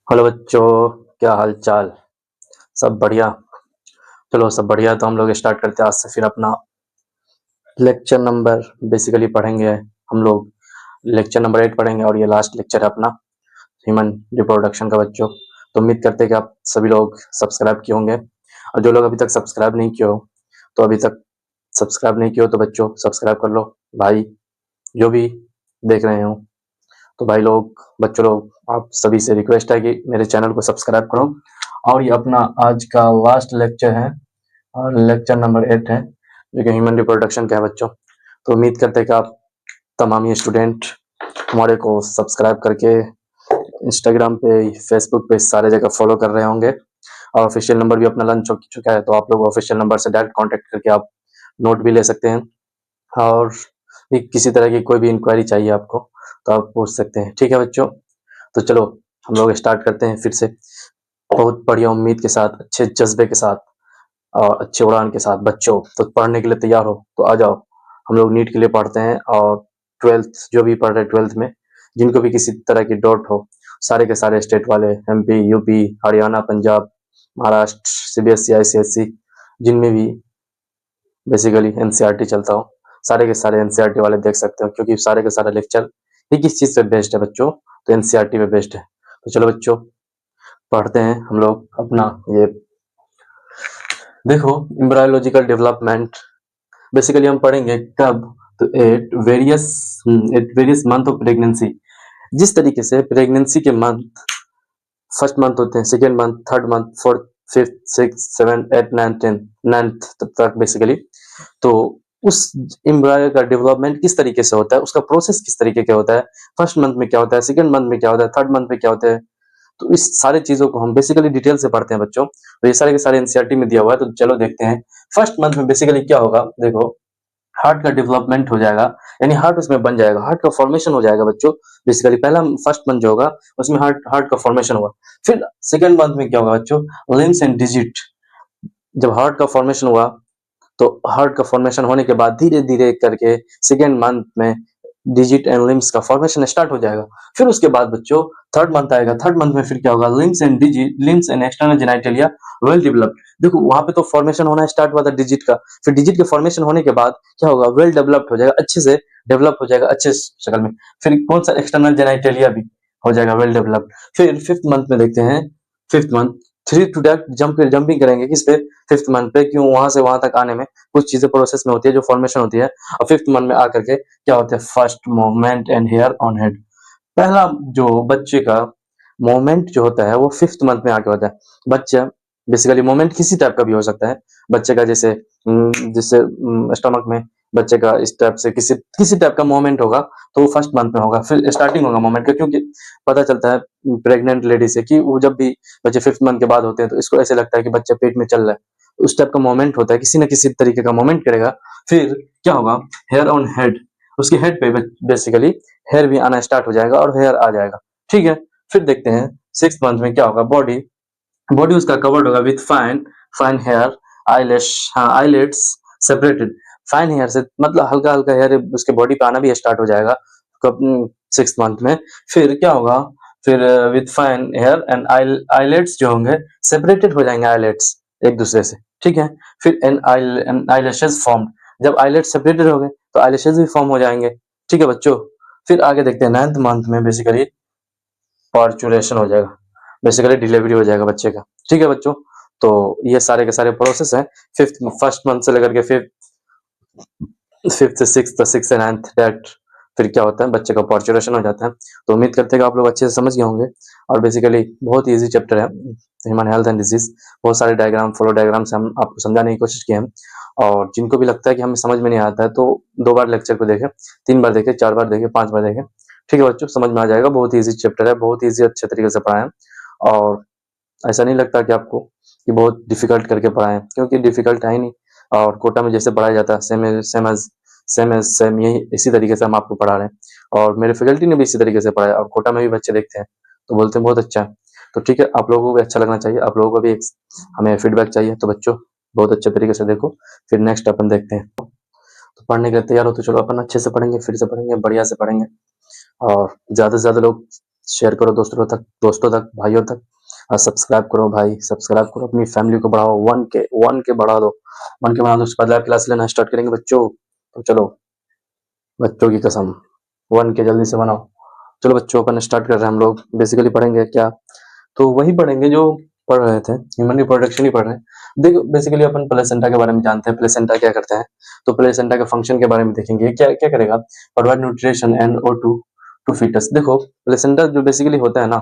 Hello बच्चों, क्या हाल चाल। सब बढ़िया। चलो सब बढ़िया, तो हम लोग स्टार्ट करते हैं आज से फिर अपना लेक्चर नंबर बेसिकली पढ़ेंगे हम लोग। लेक्चर नंबर 8 पढ़ेंगे और ये लास्ट लेक्चर है अपना ह्यूमन रिप्रोडक्शन का बच्चों। तो उम्मीद करते हैं कि आप सभी लोग सब्सक्राइब किए होंगे, और जो लोग अभी तक सब्सक्राइब नहीं किए हो तो अभी तक सब्सक्राइब नहीं किए हो तो बच्चों सब्सक्राइब कर लो भाई, जो भी देख रहे हो। तो भाई लोग, बच्चों लोग, आप सभी से रिक्वेस्ट है कि मेरे चैनल को सब्सक्राइब करो। और ये अपना आज का लास्ट लेक्चर है और लेक्चर नंबर 8 है जो कि ह्यूमन रिप्रोडक्शन का है बच्चों। तो उम्मीद करते हैं कि आप तमाम ही स्टूडेंट हमारे को सब्सक्राइब करके इंस्टाग्राम पे, फेसबुक पे सारे जगह फॉलो कर रहे होंगे। और ऑफिशियल नंबर भी अपना लॉन्च हो चुका है, तो आप लोग ऑफिशियल नंबर से डायरेक्ट कांटेक्ट करके आप नोट भी ले सकते हैं। और भी किसी तरह की कोई भी इंक्वायरी चाहिए आपको तो आप पूछ सकते हैं। ठीक है बच्चों, तो चलो हम लोग स्टार्ट करते हैं फिर से बहुत बढ़िया उम्मीद के साथ, अच्छे जज्बे के साथ और अच्छे उड़ान के साथ। बच्चों तो पढ़ने के लिए तैयार हो तो आ जाओ, हम लोग नीट के लिए पढ़ते हैं। और ट्वेल्थ जो भी पढ़ रहे 12th में, जिनको भी किसी तरह की डाउट हो, सारे के सारे स्टेट वाले, MP, UP, Haryana, Punjab, Maharashtra, CBSE, ICSE, जिनमें भी बेसिकली एनसीईआरटी चलता हो, सारे के सारे एनसीईआरटी वाले देख सकते हो, क्योंकि सारे के सारे लेक्चर ही किस चीज पे बेस्ड है बच्चों, तो एनसीईआरटी पे बेस्ड है। तो चलो बच्चों पढ़ते हैं हम लोग अपना ये। देखो, एम्ब्रायोलॉजिकल डेवलपमेंट बेसिकली हम पढ़ेंगे कब, तो at various month of pregnancy. जिस तरीके से प्रेगनेंसी के मंथ, फर्स्ट मंथ होते हैं, second month, third month, fourth, fifth, six, seven, eight, nine, tenth, ninth तक बेसिकली। तो उस एम्ब्रायो का डेवलपमेंट किस तरीके से होता है, उसका प्रोसेस किस तरीके का होता है, फर्स्ट मंथ में क्या होता है, सेकंड मंथ में क्या होता है, थर्ड मंथ में क्या होता है, तो इस सारे चीजों को हम बेसिकली डिटेल से पढ़ते हैं बच्चों। तो ये सारे के सारे एनसीईआरटी में दिया हुआ है, तो चलो देखते हैं। फर्स्ट मंथ में बेसिकली क्या होगा, देखो हार्ट का डेवलपमेंट हो जाएगा, यानी हार्ट उसमें बन जाएगा, हार्ट का फॉर्मेशन हो जाएगा बच्चों। बेसिकली पहला फर्स्ट मंथ जो होगा उसमें हार्ट हार्ट का फॉर्मेशन होगा। फिर सेकंड मंथ में क्या होगा बच्चों, लिम्स एंड डिजिट। जब हार्ट का फॉर्मेशन हुआ तो हार्ट का फॉर्मेशन होने के बाद धीरे धीरे करके सेकेंड मंथ में डिजिट एंड लिम्स का फॉर्मेशन स्टार्ट हो जाएगा। फिर उसके बाद बच्चों थर्ड मंथ आएगा, थर्ड मंथ में फिर क्या होगा, limbs and digit, limbs and external genitalia well developed. देखो वहां पे तो फॉर्मेशन होना स्टार्ट हुआ था डिजिट का, फिर डिजिट के फॉर्मेशन होने के बाद क्या होगा, वेल डेवलप्ड हो जाएगा, अच्छे से डेवलप हो जाएगा अच्छे शक्ल में। फिर कौन सा, एक्सटर्नल जेनिटलिया भी हो जाएगा वेल डेवलप्ड। फिर फिफ्थ मंथ में देखते हैं, fifth month three to date jumping करेंगे किस पे, फिफ्थ मंथ पे, क्यों वहां से वहां तक आने में कुछ चीजें प्रोसेस में होती है जो फॉर्मेशन होती है। और फिफ्थ मंथ में आकर के क्या होता है, first movement and hair on head. पहला जो बच्चे का मूवमेंट जो होता है वो फिफ्थ मंथ में आके होता है। बच्चा बेसिकली मूवमेंट किसी टाइप का भी हो सकता है बच्चे का, जैसे जैसे स्टमक में बच्चे का इस टाइप से किसी किसी टाइप का मूवमेंट होगा, तो वो फर्स्ट मंथ में होगा। फिर स्टार्टिंग होगा मूवमेंट का, क्योंकि पता चलता है प्रेग्नेंट लेडी से कि वो जब भी बच्चे फिफ्थ मंथ के बाद होते हैं तो इसको ऐसे लगता है कि बच्चा पेट में चल रहा है, उस टाइप का मोमेंट होता है, किसी न किसी तरीके का मोमेंट करेगा। फिर क्या होगा, हेयर ऑन हेड, उसके हेड पे बेसिकली हेयर भी आना स्टार्ट हो जाएगा और हेयर आ जाएगा। ठीक है, फिर देखते हैं सिक्स मंथ में क्या होगा, बॉडी बॉडी उसका कवर्ड होगा with fine fine hair, eyelash, हाँ आईलेट्स सेपरेटेड। फाइन हेयर से मतलब हल्का हल्का हेयर उसके बॉडी पे आना भी स्टार्ट हो जाएगा कब, सिक्स मंथ में। फिर क्या होगा, फिर with fine hair and eyelets जो होंगे सेपरेटेड हो जाएंगे, आईलेट्स एक दूसरे से। ठीक है, फिर एन आईलैशेस फॉर्म, जब आईलेट्स सेपरेटेड हो गए तो आईलैशेस भी फॉर्म हो जाएंगे। ठीक है बच्चों, फिर आगे देखते हैं नाइन्थ मंथ में बेसिकली पार्चुरेशन हो जाएगा, बेसिकली डिलीवरी हो जाएगा बच्चे का। ठीक है बच्चों, तो ये सारे के सारे प्रोसेस हैं फिफ्थ फर्स्ट मंथ से लेकर के फिफ्थ फिफ्थ से सिक्स, सिक्स से नाइन्थ डेट, फिर क्या होता है बच्चे का पार्चुरेशन हो जाता है। तो उम्मीद करते हैं कि आप लोग अच्छे से समझ गए होंगे। और बेसिकली बहुत इजी चैप्टर है ह्यूमन हेल्थ एंड डिजीज, बहुत सारे डायग्राम, फ्लो डायग्राम से हम आपको समझाने की कोशिश की है। और जिनको भी लगता है कि हमें समझ में नहीं आता है तो 2 बार लेक्चर को देखें, 3 बार देखें, 4 बार देखें, 5 बार देखें। ठीक है बच्चों, समझ में आ जाएगा, बहुत ईजी चैप्टर है, बहुत ईजी अच्छे तरीके से पढ़ाएं। और ऐसा नहीं लगता कि आपको कि बहुत डिफिकल्ट करके पढ़ाएं, क्योंकि डिफिकल्ट है ही नहीं। और कोटा में जैसे पढ़ाया जाता है सेम यही इसी तरीके से हम आपको पढ़ा रहे हैं। और मेरे फैकल्टी ने भी इसी तरीके से पढ़ाया, और कोटा में भी बच्चे देखते हैं तो बोलते हैं बहुत अच्छा है। तो ठीक है, आप लोगों को भी अच्छा लगना चाहिए, आप लोगों को भी हमें फीडबैक चाहिए। तो बच्चों बहुत अच्छे तरीके से देखो, फिर नेक्स्ट अपन देखते हैं। तो पढ़ने के लिए तैयार हो तो चलो अपन अच्छे से पढ़ेंगे, फिर से पढ़ेंगे, बढ़िया से पढ़ेंगे। और ज्यादा से ज्यादा लोग शेयर करो दोस्तों तक भाइयों तक, और सब्सक्राइब करो भाई, सब्सक्राइब करो, अपनी फैमिली को बढ़ाओ, 1K बढ़ा दो, 1K बना दो। उसके बाद लाइव क्लास लेना स्टार्ट करेंगे बच्चों। तो चलो बच्चों की कसम 1K जल्दी से बनाओ। चलो बच्चों अपन स्टार्ट कर रहे हैं। हम लोग बेसिकली पढ़ेंगे क्या, तो वही पढ़ेंगे जो पढ़ रहे थे, ह्यूमन रिप्रोडक्शन ही पढ़ रहे हैं। देखो बेसिकली अपन प्लेसेंटा के बारे में जानते हैं, प्लेसेंटा क्या करता है, तो प्लेसेंटा के फंक्शन के बारे में देखेंगे। क्या क्या करेगा, provide nutrition and O2 to foetus. देखो प्लेसेंटा जो बेसिकली होता है ना,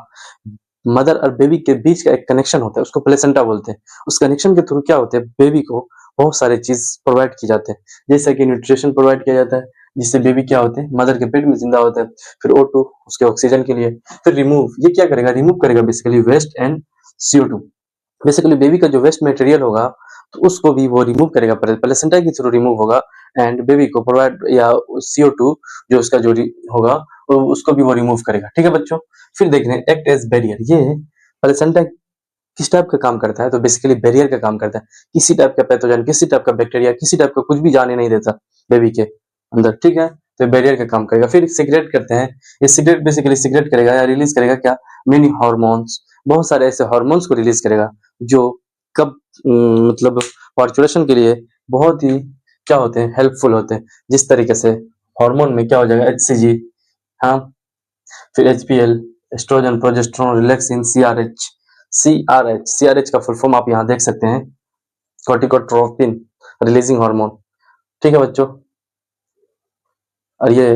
मदर और बेबी के बीच का एक कनेक्शन होता है, उसको प्लेसेंटा बोलते हैं। उस कनेक्शन के थ्रू क्या होते हैं, बेबी को बहुत सारे चीज प्रोवाइड की जाते हैं, जैसे कि न्यूट्रिशन प्रोवाइड किया जाता है, जिससे बेबी क्या होते हैं, मदर के पेट में जिंदा होते हैं। फिर O2 उसके ऑक्सीजन के लिए। फिर रिमूव, ये क्या करेगा, रिमूव करेगा basically waste and CO2। Basically baby का जो वेस्ट मटेरियल होगा, तो उसको भी वो रिमूव करेगा, प्लेसेंटा के थ्रू रिमूव होगा, एंड बेबी को प्रोवाइड या CO2 जो उसका जो होगा, उसको भी वो रिमूव करेगा। ठीक है बच्चों। फिर देख रहे हैं एक्ट एज बैरियर। ये प्लेसेंटा किस टाइप का काम करता है, तो बेसिकली बैरियर का काम करता है। किसी टाइप का पैथोजन, किसी टाइप का बैक्टीरिया, किसी टाइप का कुछ भी जाने नहीं देता बेबी के अंदर। ठीक है, तो बैरियर का काम करेगा। फिर सिगरेट करते हैं। ये सिगरेट बेसिकली सिगरेट करेगा या रिलीज करेगा क्या, मेनी हार्मोन्स, बहुत सारे ऐसे हार्मोन्स को रिलीज करेगा जो कब मतलब पार्चुलेशन के लिए बहुत ही क्या होते हैं, हेल्पफुल होते हैं। जिस तरीके से हार्मोन में क्या हो जाएगा, HCG, हाँ, फिर HPL, oestrogen, progesterone, relaxin, CRH का फुल फॉर्म आप यहाँ देख सकते हैं, कॉर्टिकोट्रोपिन रिलीजिंग हार्मोन। ठीक है बच्चों। और ये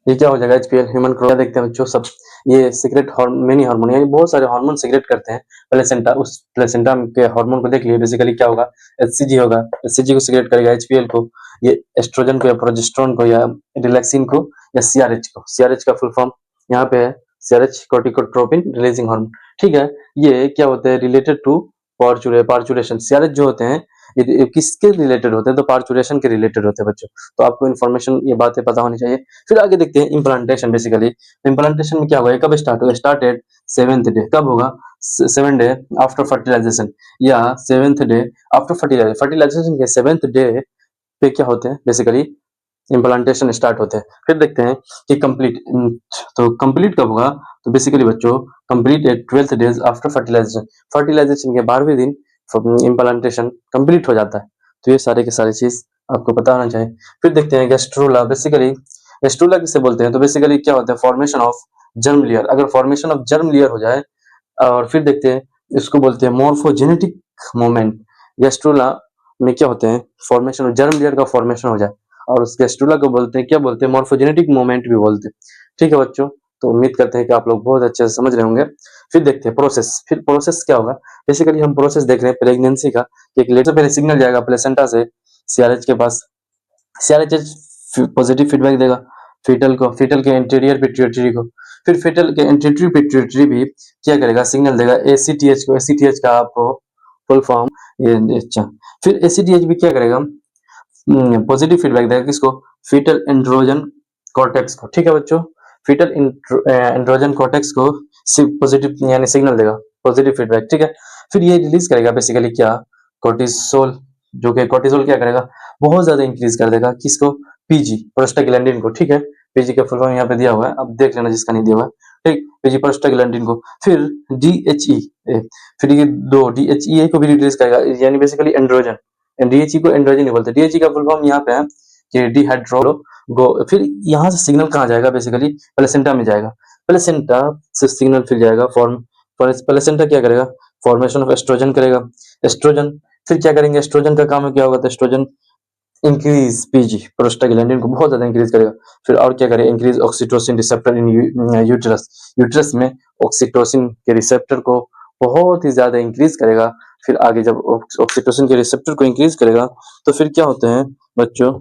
क्या हो जाएगा, HPL, ह्यूमन क्या देखते हैं बच्चों सब, ये सीक्रेट मेनी हार्मोन, यानी बहुत सारे हार्मोन सीक्रेट करते हैं प्लेसेंटा। उस प्लेसेंटा के हार्मोन को देख लिए, बेसिकली क्या होगा, HCG होगा, HCG को सीक्रेट करेगा, HPL को, ये एस्ट्रोजन को या प्रोजेस्टेरोन को या रिलैक्सिन को या CRH को। CRH का फुल फॉर्म यहाँ पे है, CRH कॉर्टिकोट्रोपिन रिलीजिंग हार्मोन। ठीक है, ये क्या होते हैं, रिलेटेड टू पार्चुलेशन। CRH जो होते हैं ये किसके रिलेटेड होते हैं, तो पार्चुलेशन के रिलेटेड होते हैं बच्चों। तो आपको इन्फॉर्मेशन, ये बातें पता होनी चाहिए। फिर आगे देखते हैं इम्प्लांटेशन। बेसिकली इम्प्लांटेशन में क्या होगा, कब स्टार्ट होगा, स्टार्टेड 7th डे। कब होगा, 7 डे आफ्टर फर्टिलाइजेशन, या 7th डे आफ्टर फर्टिलाइजेशन के 7th डे पे क्या होते हैं, बेसिकली इम्प्लांटेशन स्टार्ट होते हैं। फिर देखते हैं कि कंप्लीट, तो कंप्लीट कब होगा, तो बेसिकली बच्चों complete at 12th days after fertilisation. Fertilisation के 12वें दिन इम्प्लांटेशन कंप्लीट हो जाता है। तो ये सारे के सारे चीज आपको पता होना चाहिए। फिर देखते हैं गैस्ट्रोला। बेसिकली गैस्ट्रोला किसे बोलते हैं, तो बेसिकली क्या होता है, फॉर्मेशन ऑफ जर्म लेयर। अगर फॉर्मेशन ऑफ जर्म लेयर हो जाए, और फिर देखते हैं इसको बोलते हैं मॉर्फोजेनेटिक मोमेंट। गैस्ट्रोला में क्या होते हैं, फॉर्मेशन ऑफ जर्म लेयर का फॉर्मेशन हो जाए, और उस गैस्ट्रोला को बोलते हैं, क्या बोलते हैं, मॉर्फोजेनेटिक मोमेंट भी बोलते हैं। ठीक है बच्चों, तो उम्मीद करते हैं कि आप लोग बहुत अच्छे से समझ रहे होंगे। फिर देखते हैं प्रोसेस। फिर प्रोसेस क्या होगा, बेसिकली हम प्रोसेस देख रहे हैं प्रेगनेंसी का। एक लेटर पहले सिग्नल जाएगा प्लेसेंटा से CRH के पास, CRH पॉजिटिव फीडबैक देगा फीटल को, फीटल के एंटीरियर पिट्यूटरी को। फिर फीटल के एंटीरियर पिट्यूटरी भी क्या करेगा, सिग्नल देगा ACTH को। ACTH का आपको फुल फॉर्म ये, अच्छा, फिर ACTH भी क्या करेगा, पॉजिटिव फीडबैक देगा किसको, फीटल एंड्रोजन कॉर्टेक्स को। ठीक है बच्चों, फीटल एंड्रोजन कॉर्टेक्स को पॉजिटिव यानी सिग्नल देगा, पॉजिटिव फीडबैक। ठीक है, फिर ये रिलीज करेगा बेसिकली क्या, कोर्टिसोल, जो कि कोर्टिसोल क्या करेगा, बहुत ज्यादा इंक्रीज कर देगा किसको, PG, प्रोस्टाग्लैंडिन को। ठीक है, PG का फुल फॉर्म यहाँ पे दिया हुआ है, अब देख लेना जिसका नहीं दिया हुआ है। ठीक, PG प्रोस्टाग्लैंडिन को। फिर DHE, फिर ये दो DHEA को भी रिलीज करेगा, यानी बेसिकली एंड्रोजन। DHE को एंड्रोजन नहीं बोलते, DHE का फुल फॉर्म यहाँ पे है कि डिहाइड्रो गो। फिर यहाँ से सिग्नल कहाँ जाएगा, बेसिकली प्लेसेंटा में जाएगा। प्लेसेंटा से सिग्नल फिर जाएगा प्लेसेंटा क्या करेगा, फॉर्मेशन ऑफ एस्ट्रोजन करेगा, एस्ट्रोजन। फिर क्या करेंगे, एस्ट्रोजन का काम क्या होगा, तो एस्ट्रोजन इंक्रीज PG, प्रोस्टाग्लैंडिन को बहुत ज्यादा इंक्रीज करेगा। फिर और क्या करेगा, increase oxytocin receptor in uterus. Uterus में ऑक्सीटोसिन के रिसेप्टर को बहुत ही ज्यादा इंक्रीज करेगा। फिर आगे जब ऑक्सीटोसिन के रिसेप्टर को इंक्रीज करेगा, तो फिर क्या होते हैं बच्चों,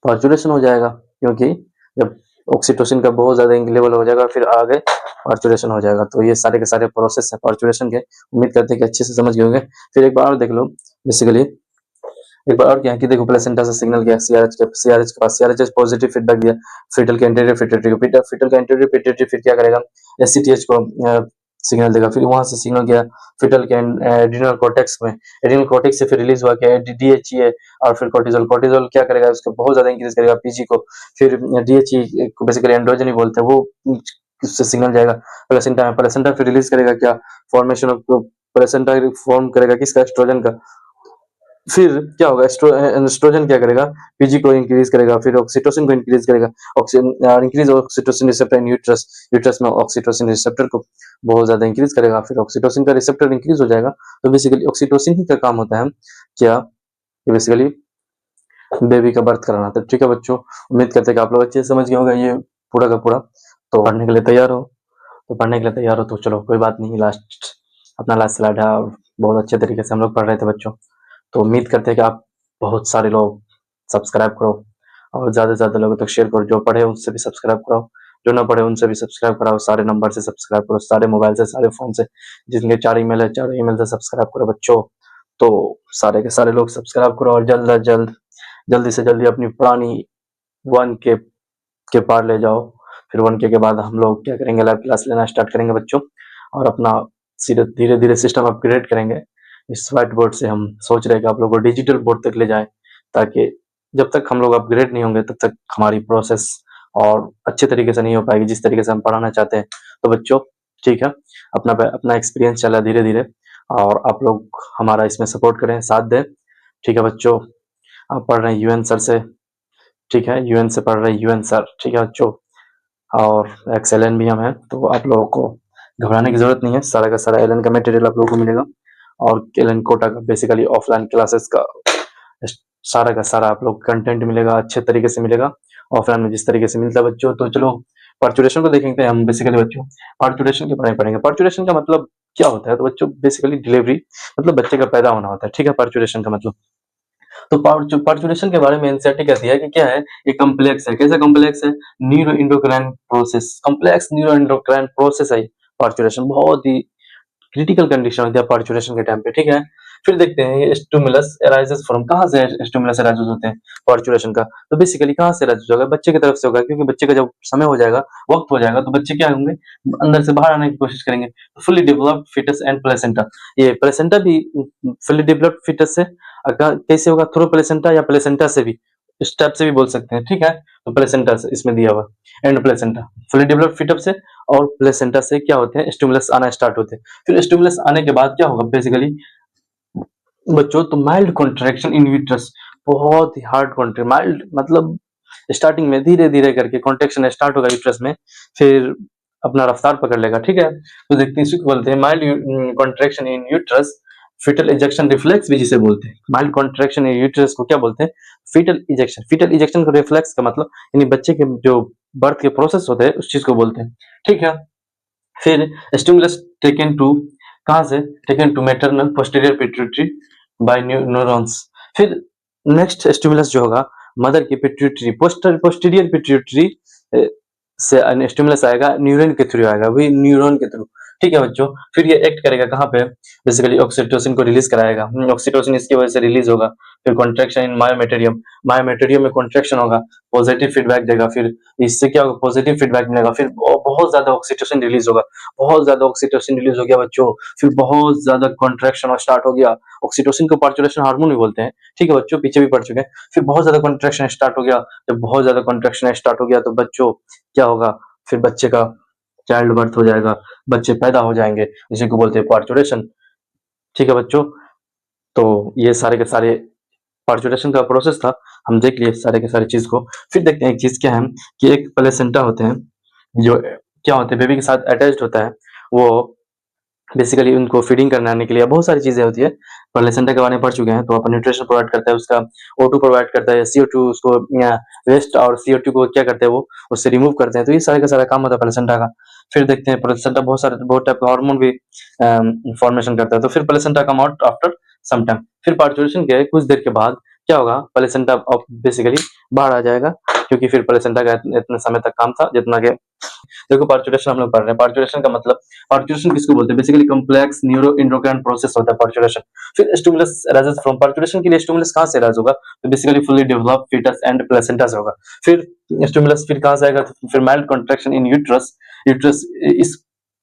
पार्चुलेशन हो जाएगा, क्योंकि जब ऑक्सीटोसिन का बहुत ज्यादा लेवल हो जाएगा, फिर आगे पार्चुलेशन हो जाएगा। तो ये सारे के सारे प्रोसेस है पार्चुलेशन के, उम्मीद करते हैं कि अच्छे से समझ गए होंगे। फिर एक बार और देख लो, बेसिकली एक बार और क्या है कि देखो प्लेसेंटा से सिग्नल गया CRH के पास, CRH पॉजिटिव फीडबैक दिया फीटल के एंटीरियर पिट्यूटरी को, फीटल का एंटीरियर पिट्यूटरी फिर क्या करेगा, ACTH को सिग्नल देगा, फिर वहां से सिग्नल गया फिटल के एड्रिनल कॉर्टेक्स में, एड्रिनल कॉर्टेक्स से फिर रिलीज हुआ क्या DHEA और फिर कोर्टिजोल। कोर्टिजोल क्या करेगा, उसको बहुत ज्यादा इंक्रीज करेगा PG को, फिर DHE को बेसिकली एंड्रोजन ही बोलते हैं, वो उससे सिग्नल जाएगा प्लेसेंटा में, प्लेसेंटा फिर रिलीज करेगा क्या, फॉर्मेशन ऑफ प्लेसेंटा फॉर्म करेगा किसका, एस्ट्रोजन का। फिर क्या होगा, एस्ट्रोजन क्या करेगा, पीजी को इंक्रीज करेगा, फिर ऑक्सीटोसिन को इंक्रीज करेगा, increase oxytocin receptor in uterus, uterus में ऑक्सीटोसिन रिसेप्टर को बहुत ज्यादा इंक्रीज करेगा, फिर ऑक्सीटोसिन का रिसेप्टर इंक्रीज हो जाएगा। तो बेसिकली ऑक्सीटोसिन ही का काम होता है क्या, बेसिकली बेबी का बर्थ कराना। तो ठीक है बच्चों, उम्मीद करते हैं कि आप लोग अच्छे से समझ गए होंगे ये पूरा का पूरा। तो पढ़ने के लिए तैयार हो, तो पढ़ने के लिए तैयार हो तो चलो कोई बात नहीं, अपना लास्ट स्लाइड है और बहुत अच्छे तरीके से हम लोग पढ़ रहे थे बच्चों। तो उम्मीद करते हैं कि आप बहुत सारे लोग सब्सक्राइब करो और ज़्यादा से ज़्यादा लोगों तक शेयर करो, जो पढ़े उनसे भी सब्सक्राइब कराओ, जो ना पढ़े उनसे भी सब्सक्राइब कराओ, सारे नंबर से सब्सक्राइब करो, सारे मोबाइल से, सारे फ़ोन से, जिनके 4 ईमेल है 4 ईमेल से सब्सक्राइब करो बच्चों। तो सारे के सारे लोग सब्सक्राइब करो और जल्दी से जल्दी अपनी पुरानी 1K के पार ले जाओ। फिर 1K के बाद हम लोग क्या करेंगे, लाइव क्लास लेना स्टार्ट करेंगे बच्चों, और अपना धीरे धीरे सिस्टम अपग्रेड करेंगे। इस व्हाइट बोर्ड से हम सोच रहे हैं कि आप लोगों को डिजिटल बोर्ड तक ले जाएं, ताकि जब तक हम लोग अपग्रेड नहीं होंगे तब तक हमारी प्रोसेस और अच्छे तरीके से नहीं हो पाएगी जिस तरीके से हम पढ़ाना चाहते हैं। तो बच्चों ठीक है, अपना एक्सपीरियंस चला धीरे धीरे, और आप लोग हमारा इसमें सपोर्ट करें, साथ दें। ठीक है बच्चों, आप पढ़ रहे हैं UN सर से, ठीक है, UN से पढ़ रहे हैं UN सर, ठीक है बच्चों, और XLN भी हम हैं, तो आप लोगों को घबराने की जरूरत नहीं है, सारा का सारा LN का मटेरियल आप लोगों को मिलेगा, और LN कोटा का बेसिकली ऑफलाइन क्लासेस का सारा आप लोग कंटेंट मिलेगा, अच्छे तरीके से मिलेगा, ऑफलाइन में जिस तरीके से मिलता है बच्चों। तो चलो पार्चुरेशन को देखेंगे हम बेसिकली बच्चों, पार्चुरेशन के बारे में पढ़ेंगे। पार्चुरेशन का मतलब क्या होता है, तो बच्चों बेसिकली डिलीवरी, मतलब बच्चे का पैदा होना होता है, ठीक है, पार्चुरेशन का मतलब। तो पार्चुरेशन के बारे में एनसीईआरटी कहती है कि क्या है, ये कॉम्प्लेक्स है। कैसा कॉम्प्लेक्स है, neuro endocrine process, complex neuro endocrine process है पार्चुरेशन, बहुत ही क्रिटिकल कंडीशन होती है पार्चुरेशन के टाइम पे, ठीक है। फिर देखते हैं ये स्टिमुलस अराइजेस फ्रॉम, कहां से स्टिमुलस अराइजेस होते हैं पार्चुरेशन का, तो बेसिकली कहां से अराइजेस होगा, बच्चे की तरफ से होगा, क्योंकि बच्चे का जब समय हो जाएगा, वक्त हो जाएगा, तो बच्चे क्या होंगे, अंदर से बाहर आने की कोशिश करेंगे। Fully developed foetus and placenta, ये प्लेसेंटा भी फुली डेवलप्ड फीटस से कैसे होगा, थ्रू प्लेसेंटा या प्लेसेंटा से भी, स्टेप से भी बोल सकते हैं, ठीक है। तो प्लेसेंटा से इसमें दिया हुआ, and placenta, fully developed foetus से और प्लेसेंटा से क्या होते हैं, स्टिमुलस आना स्टार्ट होते हैं। फिर स्टिमुलस आने के बाद क्या होगा बेसिकली बच्चों, तो माइल्ड कॉन्ट्रैक्शन इन यूट्रस, बहुत ही हार्ड कॉन्ट्रैक्ट, माइल्ड मतलब स्टार्टिंग में धीरे धीरे करके कॉन्ट्रैक्शन स्टार्ट होगा यूट्रस में, फिर अपना रफ्तार पकड़ लेगा, ठीक है। तो देखते हैं इसी को बोलते हैं mild contraction in uterus, foetal ejection reflex भी जिसे बोलते हैं। माइल्ड कॉन्ट्रैक्शन इन यूट्रस को क्या बोलते हैं, फीटल इजेक्शन। फीटल इजेक्शन को रिफ्लेक्स का मतलब यानी बच्चे के जो बर्थ के प्रोसेस होते हैं उस चीज को बोलते हैं, ठीक है। फिर स्टिमुलस टेकन टू, कहां से, taken to maternal posterior pituitary by neurons. फिर नेक्स्ट स्टिमुलस जो होगा मदर की पिट्यूटरी, पोस्टीरियर पिट्यूटरी से स्टिमुलस आएगा, न्यूरॉन के थ्रू आएगा, वही न्यूरॉन के थ्रू, ठीक है बच्चों। फिर ये एक्ट करेगा कहां पे, बेसिकली ऑक्सीटोसिन को रिलीज कराएगा, ऑक्सीटोसिन इसकी वजह से रिलीज होगा। फिर कॉन्ट्रैक्शन इन मायोमेटेरियम, मायोमेटेरियम में कॉन्ट्रैक्शन होगा, पॉजिटिव फीडबैक देगा, फिर इससे क्या होगा, पॉजिटिव फीडबैक मिलेगा, फिर बहुत ज्यादा ऑक्सीटोसिन रिलीज होगा, बहुत ज्यादा ऑक्सीटोसिन रिलीज हो गया बच्चों, फिर बहुत ज्यादा कॉन्ट्रैक्शन स्टार्ट हो गया। ऑक्सीटोसिन को पार्चुरेशन हार्मोन भी बोलते हैं, ठीक है बच्चों, पीछे भी पढ़ चुके हैं। फिर बहुत ज्यादा कॉन्ट्रैक्शन स्टार्ट हो गया, जब बहुत ज्यादा कॉन्ट्रैक्शन स्टार्ट हो गया तो बच्चों क्या होगा, फिर बच्चे का चाइल्ड बर्थ हो जाएगा, बच्चे पैदा हो जाएंगे, जिसे को बोलते हैं पार्चुरेशन, ठीक है बच्चों। तो ये सारे के सारे पार्चुरेशन का प्रोसेस था, हम देख लिए सारे के सारे चीज को। फिर देखते हैं एक चीज क्या है कि एक प्लेसेंटा होते हैं जो क्या होते हैं बेबी के साथ अटैच्ड होता है, वो बेसिकली उनको फीडिंग कराने के लिए बहुत सारी चीजें होती है, प्लेसेंटा के बारे में पढ़ चुके हैं। तो अपन न्यूट्रिशन प्रोवाइड करता है, उसका O2 प्रोवाइड करता है, CO2 उसको वेस्ट और CO2 को क्या करते हैं वो उससे रिमूव करते हैं। तो ये सारे का सारा काम होता है प्लेसेंटा का। फिर देखते हैं प्लेसेंटा बहुत टाइप का हार्मोन भी फॉर्मेशन करता है। तो फिर placenta come out after some time, फिर पार्चुरेशन के कुछ देर के बाद क्या होगा, प्लेसेंटा बेसिकली बाहर आ जाएगा, क्योंकि फिर प्लेसेंटा का इतने समय तक काम था जितना के, देखो पार्चुरेशन हम लोग पढ़ रहे हैं, पार्चुरेशन का मतलब, पार्चुरेशन किसको बोलते हैं, basically complex neuro endocrine process होता है पार्चुरेशन। फिर स्टिमुलस अराइजेस फ्रॉम, पार्चुरेशन के लिए स्टिमुलस कहां से अराइज होगा, तो basically fully developed foetus and placenta से होगा। फिर स्टिमुलस फिर कहां से आएगा, तो फिर mild contraction in uterus, uterus इस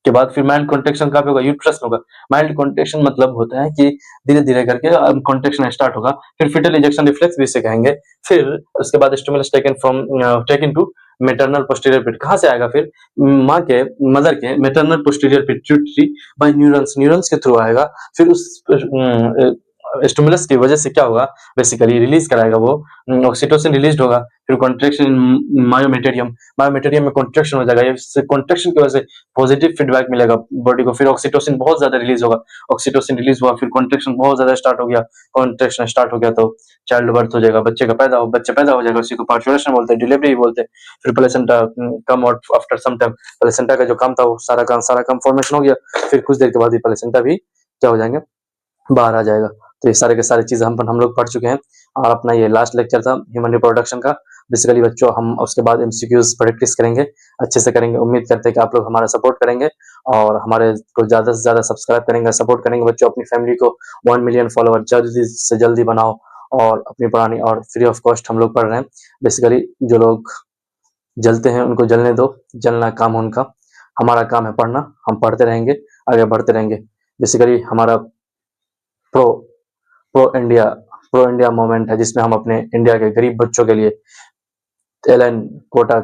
के बाद फिर माइल्ड कॉन्ट्रैक्शन कहाँ पे होगा, यूट्रस में होगा। माइल्ड कॉन्ट्रैक्शन मतलब होता है कि धीरे धीरे करके कॉन्ट्रैक्शन स्टार्ट होगा, फिर फीटल इजेक्शन रिफ्लेक्स भी इसे कहेंगे। फिर उसके बाद stimulus taken to maternal posterior pit, कहाँ से आएगा फिर, माँ के मदर के maternal posterior pituitary by neurons, neurons के थ्रू आएगा। फिर उस स्टिमुलस की वजह से क्या होगा, बेसिकली रिलीज कराएगा वो, ऑक्सीटोसिन रिलीज होगा, फिर कॉन्ट्रैक्शन मायोमेटेरियम, मायोमेटेरियम में कॉन्ट्रैक्शन हो जाएगा, इससे कॉन्ट्रैक्शन की वजह से पॉजिटिव फीडबैक मिलेगा बॉडी को, फिर ऑक्सीटोसिन बहुत ज्यादा रिलीज होगा, ऑक्सीटोसिन रिलीज हुआ, फिर कॉन्ट्रैक्शन बहुत ज्यादा स्टार्ट हो गया, कॉन्ट्रैक्शन स्टार्ट हो गया तो चाइल्ड बर्थ हो जाएगा, बच्चे पैदा हो जाएगा, उसी को पार्चुरेशन बोलते हैं, डिलीवरी बोलते हैं। फिर placenta come out after some time, placenta का जो काम था वो सारा काम फॉर्मेशन हो गया, फिर कुछ देर के बाद ही प्लेसेंटा भी क्या हो जाएंगे, बाहर आ जाएगा। तो ये सारे के सारे चीज़ हम लोग पढ़ चुके हैं, और अपना ये लास्ट लेक्चर था ह्यूमन रिप्रोडक्शन का। बेसिकली बच्चों हम उसके बाद एमसीक्यूज प्रैक्टिस करेंगे, अच्छे से करेंगे। उम्मीद करते हैं कि आप लोग हमारा सपोर्ट करेंगे और हमारे को ज़्यादा से ज़्यादा सब्सक्राइब करेंगे, सपोर्ट करेंगे। बच्चों अपनी फैमिली को 1 मिलियन फॉलोवर जल्दी से जल्दी बनाओ, और अपनी पुरानी और फ्री ऑफ कॉस्ट हम लोग पढ़ रहे हैं। बेसिकली जो लोग जलते हैं उनको जलने दो, जलना काम है उनका, हमारा काम है पढ़ना, हम पढ़ते रहेंगे, आगे बढ़ते रहेंगे। बेसिकली हमारा प्रो प्रो इंडिया मूवमेंट है, जिसमें हम अपने इंडिया के गरीब बच्चों के लिए एलएन कोटा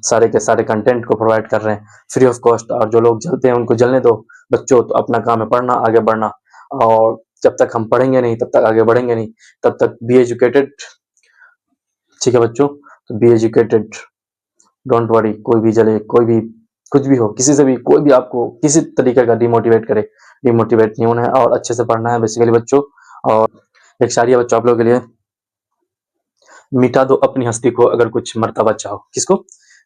सारे के सारे कंटेंट को प्रोवाइड कर रहे हैं फ्री ऑफ कॉस्ट। और जो लोग जलते हैं उनको जलने दो बच्चों, तो अपना काम है पढ़ना, आगे बढ़ना। और जब तक हम पढ़ेंगे नहीं तब तक आगे बढ़ेंगे नहीं, तब तक बी एजुकेटेड, ठीक है बच्चों, तो बी एजुकेटेड, डोंट वरी। कोई भी जले, कोई भी कुछ भी हो, किसी से भी कोई भी आपको किसी तरीके का डिमोटिवेट करे, डिमोटिवेट नहीं होना है और अच्छे से पढ़ना है बेसिकली बच्चों। और एक शायरी बच्चों आप लोगों के लिए, मिटा दो अपनी हस्ती को अगर कुछ मर्तबा चाहो। किसको?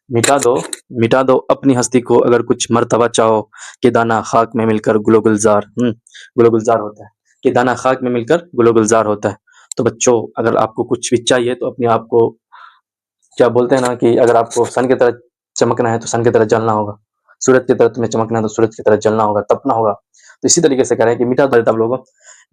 मिटा दो अपनी हस्ती को अगर कुछ मर्तबा चाहो, कि दाना खाक में मिलकर गुलो गुलजार, गुलो गुलजार होता है, कि दाना खाक में मिलकर गुलो गुलजार होता है। तो बच्चों अगर आपको कुछ भी चाहिए तो अपने आप को क्या बोलते हैं ना, कि अगर आपको सन की तरह चमकना है तो सन की तरह जलना होगा, सूरज की तरह तुम्हें चमकना है तो सूरज की तरह जलना होगा, तपना होगा। तो इसी तरीके से कह रहे हैं कि मिटा दो तब लोगों,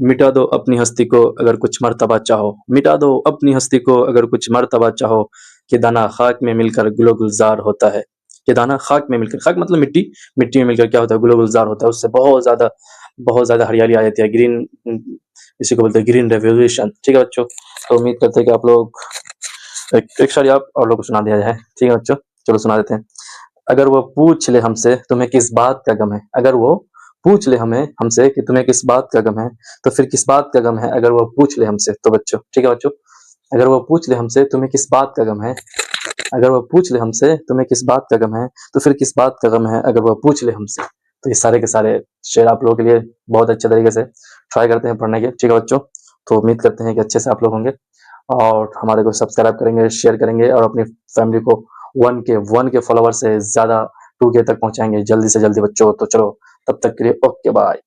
मिटा दो अपनी हस्ती को अगर कुछ मर्तबा चाहो, मिटा दो अपनी हस्ती को अगर कुछ मर्तबा चाहो, कि दाना खाक में मिलकर गुलो गुलजार होता है। कि दाना खाक में मिलकर, खाक मतलब मिट्टी, मिट्टी में मिलकर क्या होता है, गुलो गुलजार होता है, उससे बहुत ज्यादा हरियाली आ जाती है, ग्रीन, इसी को बोलते हैं ग्रीन रेवोल्यूशन। ठीक है बच्चों, तो उम्मीद करते हैं कि आप लोग एक शायरी आप और लोग को सुना दिया जाए। ठीक है बच्चों, चलो सुना देते हैं। अगर वो पूछ ले हमसे तुम्हें किस बात का गम है, अगर वो पूछ ले हमसे कि तुम्हें किस बात का गम है, तो फिर किस बात का गम है अगर वो पूछ ले हमसे। तो बच्चों ठीक है बच्चों, अगर वो पूछ ले हमसे तुम्हें किस बात का गम है, अगर वो पूछ ले हमसे तुम्हें किस बात का गम है, तो फिर किस बात का गम है अगर वो पूछ ले हमसे। तो ये सारे के सारे शेर आप लोगों के लिए बहुत अच्छे तरीके से ट्राई करते हैं पढ़ने के। ठीक है बच्चों, तो उम्मीद करते हैं कि अच्छे से आप लोग होंगे और हमारे को सब्सक्राइब करेंगे, शेयर करेंगे और अपनी फैमिली को 1K फॉलोवर से ज़्यादा 2K तक पहुंचाएंगे जल्दी से जल्दी बच्चों। तो चलो तब तक के लिए ओके बाय।